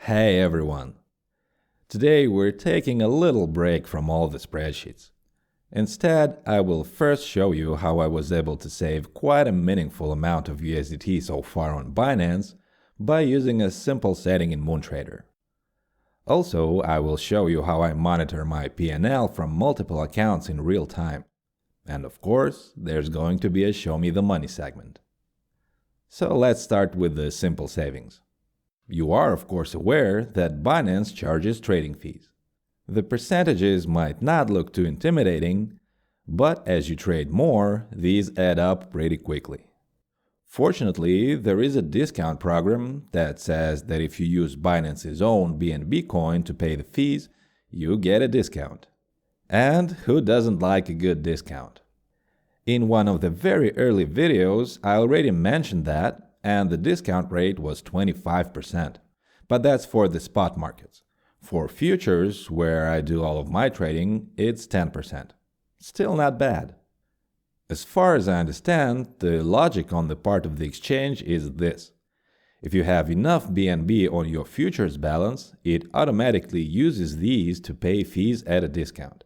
Hey everyone! Today we're taking a little break from all the spreadsheets. Instead, I will first show you how I was able to save quite a meaningful amount of USDT so far on Binance by using a simple setting in Moontrader. Also, I will show you how I monitor my PnL from multiple accounts in real time. And of course, there's going to be a Show Me the Money segment. So let's start with the simple savings. You are of course aware that Binance charges trading fees. The percentages might not look too intimidating, but as you trade more, these add up pretty quickly. Fortunately, there is a discount program that says that if you use Binance's own BNB coin to pay the fees, you get a discount. And who doesn't like a good discount? In one of the very early videos, I already mentioned that, and the discount rate was 25%. But that's for the spot markets. For futures, where I do all of my trading, it's 10%. Still not bad. As far as I understand, the logic on the part of the exchange is this. If you have enough BNB on your futures balance, it automatically uses these to pay fees at a discount.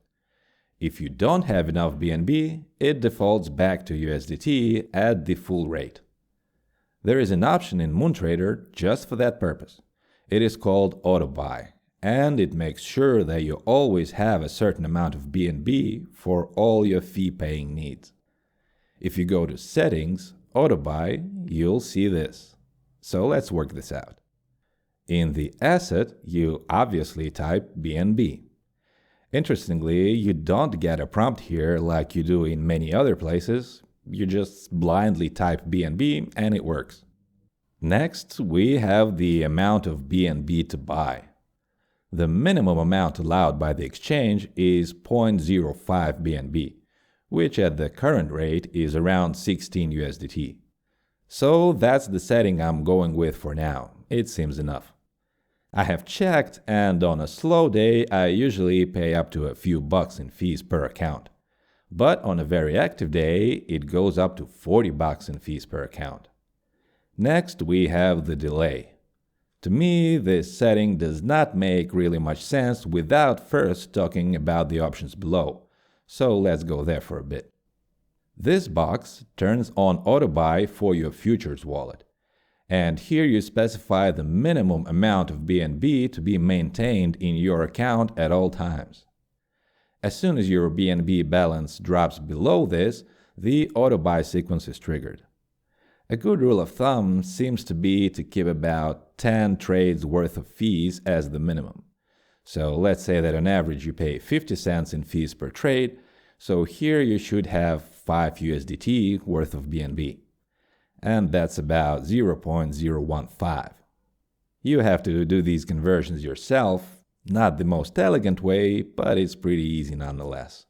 If you don't have enough BNB, it defaults back to USDT at the full rate. There is an option in Moontrader just for that purpose. It is called AutoBuy, and it makes sure that you always have a certain amount of BNB for all your fee-paying needs. If you go to Settings, AutoBuy, you'll see this. So let's work this out. In the asset, you obviously type BNB. Interestingly, you don't get a prompt here like you do in many other places. You just blindly type BNB and it works. Next, we have the amount of BNB to buy. The minimum amount allowed by the exchange is 0.05 BNB, which at the current rate is around 16 USDT. So that's the setting I'm going with for now. It seems enough. I have checked, and on a slow day I usually pay up to a few bucks in fees per account. But on a very active day, it goes up to 40 bucks in fees per account. Next, we have the delay. To me, this setting does not make really much sense without first talking about the options below. So let's go there for a bit. This box turns on AutoBuy for your futures wallet. And here you specify the minimum amount of BNB to be maintained in your account at all times. As soon as your BNB balance drops below this, the AutoBuy sequence is triggered. A good rule of thumb seems to be to keep about 10 trades worth of fees as the minimum. So let's say that on average you pay 50 cents in fees per trade, so here you should have 5 USDT worth of BNB. And that's about 0.015. You have to do these conversions yourself. Not the most elegant way, but it's pretty easy nonetheless.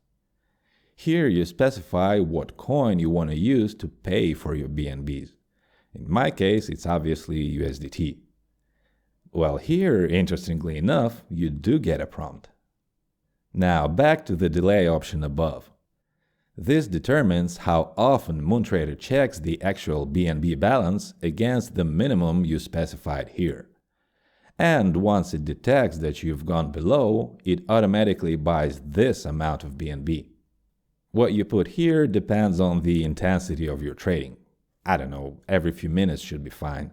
Here you specify what coin you want to use to pay for your BNBs. In my case, it's obviously USDT. Well, here, interestingly enough, you do get a prompt. Now back to the delay option above. This determines how often Moontrader checks the actual BNB balance against the minimum you specified here. And once it detects that you've gone below, it automatically buys this amount of BNB. What you put here depends on the intensity of your trading. I don't know, every few minutes should be fine.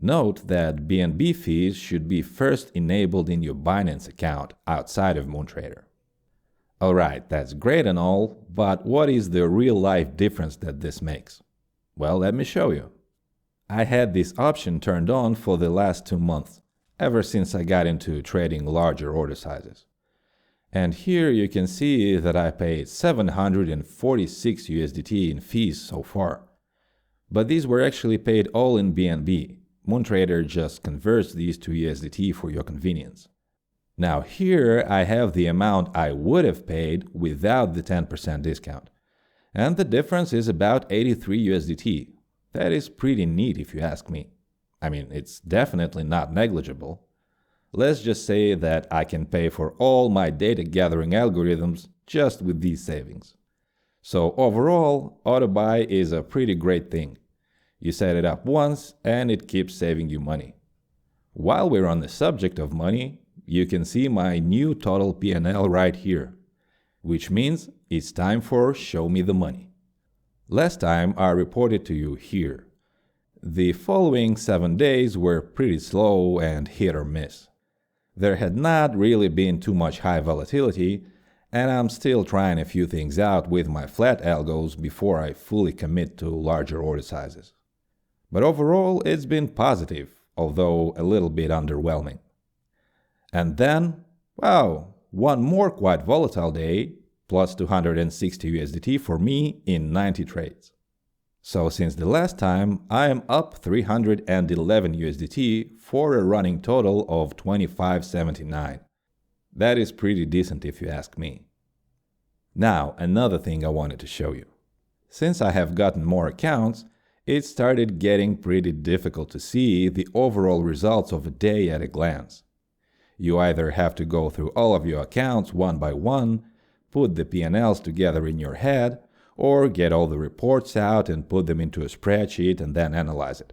Note that BNB fees should be first enabled in your Binance account outside of Moontrader. Alright, that's great and all, but what is the real-life difference that this makes? Well, let me show you. I had this option turned on for the last 2 months. Ever since I got into trading larger order sizes. And here you can see that I paid 746 USDT in fees so far. But these were actually paid all in BNB. Moontrader just converts these to USDT for your convenience. Now here I have the amount I would have paid without the 10% discount. And the difference is about 83 USDT. That is pretty neat if you ask me. I mean, it's definitely not negligible. Let's just say that I can pay for all my data gathering algorithms just with these savings. So overall, AutoBuy is a pretty great thing. You set it up once and it keeps saving you money. While we're on the subject of money, you can see my new total PnL right here, which means it's time for Show Me the Money. Last time I reported to you here. The following 7 days were pretty slow and hit or miss. There had not really been too much high volatility, and I'm still trying a few things out with my flat algos before I fully commit to larger order sizes. But overall, it's been positive, although a little bit underwhelming. And then, wow, one more quite volatile day, plus 260 USDT for me in 90 trades. So since the last time, I am up 311 USDT for a running total of 2579. That is pretty decent if you ask me. Now, another thing I wanted to show you. Since I have gotten more accounts, it started getting pretty difficult to see the overall results of a day at a glance. You either have to go through all of your accounts one by one, put the PnLs together in your head, or get all the reports out and put them into a spreadsheet and then analyze it.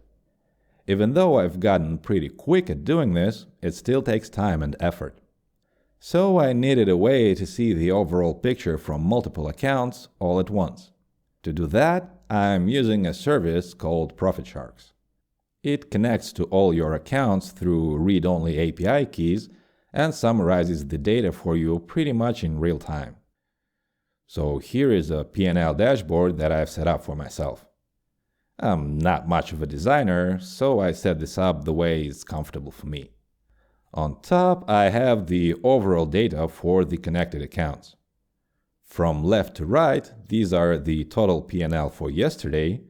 Even though I've gotten pretty quick at doing this, it still takes time and effort. So I needed a way to see the overall picture from multiple accounts all at once. To do that, I'm using a service called Profitsharks. It connects to all your accounts through read-only API keys and summarizes the data for you pretty much in real time. So here is a PnL dashboard that I've set up for myself. I'm not much of a designer, so I set this up the way it's comfortable for me. On top, I have the overall data for the connected accounts. From left to right, these are the total PnL for yesterday,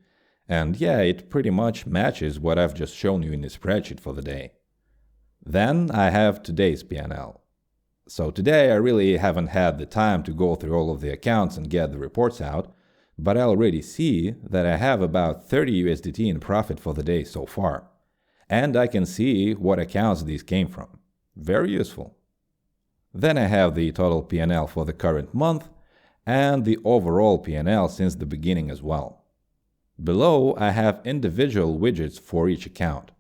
and yeah, it pretty much matches what I've just shown you in the spreadsheet for the day. Then I have today's PnL. So today I really haven't had the time to go through all of the accounts and get the reports out, but I already see that I have about 30 USDT in profit for the day so far. And I can see what accounts these came from. Very useful. Then I have the total PnL for the current month and the overall PnL since the beginning as well. Below I have individual widgets for each account,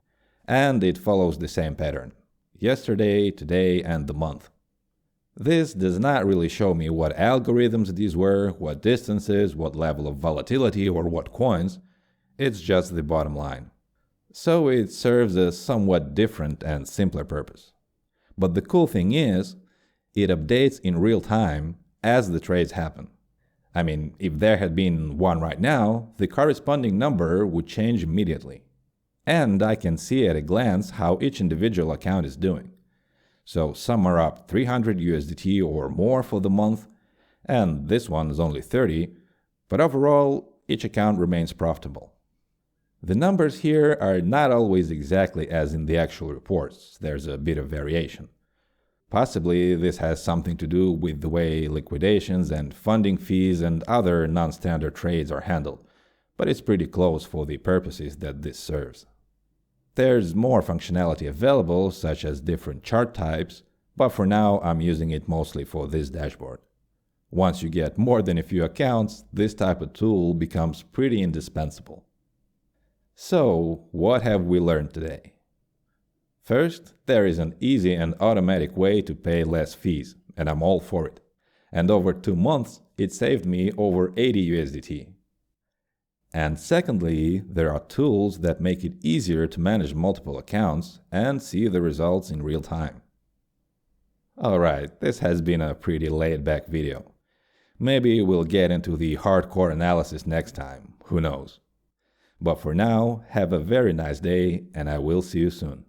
and it follows the same pattern: yesterday, today, and the month. This does not really show me what algorithms these were, what distances, what level of volatility, or what coins. It's just the bottom line. So it serves a somewhat different and simpler purpose. But the cool thing is, it updates in real time as the trades happen. I mean, if there had been one right now, the corresponding number would change immediately. And I can see at a glance how each individual account is doing. So some are up 300 USDT or more for the month, and this one is only 30, but overall, each account remains profitable. The numbers here are not always exactly as in the actual reports. There's a bit of variation. Possibly this has something to do with the way liquidations and funding fees and other non-standard trades are handled, but it's pretty close for the purposes that this serves. There's more functionality available, such as different chart types, but for now I'm using it mostly for this dashboard. Once you get more than a few accounts, this type of tool becomes pretty indispensable. So, what have we learned today? First, there is an easy and automatic way to pay less fees, and I'm all for it. And over 2 months, it saved me over 80 USDT. And secondly, there are tools that make it easier to manage multiple accounts and see the results in real time. Alright, this has been a pretty laid-back video. Maybe we'll get into the hardcore analysis next time, who knows. But for now, have a very nice day, and I will see you soon.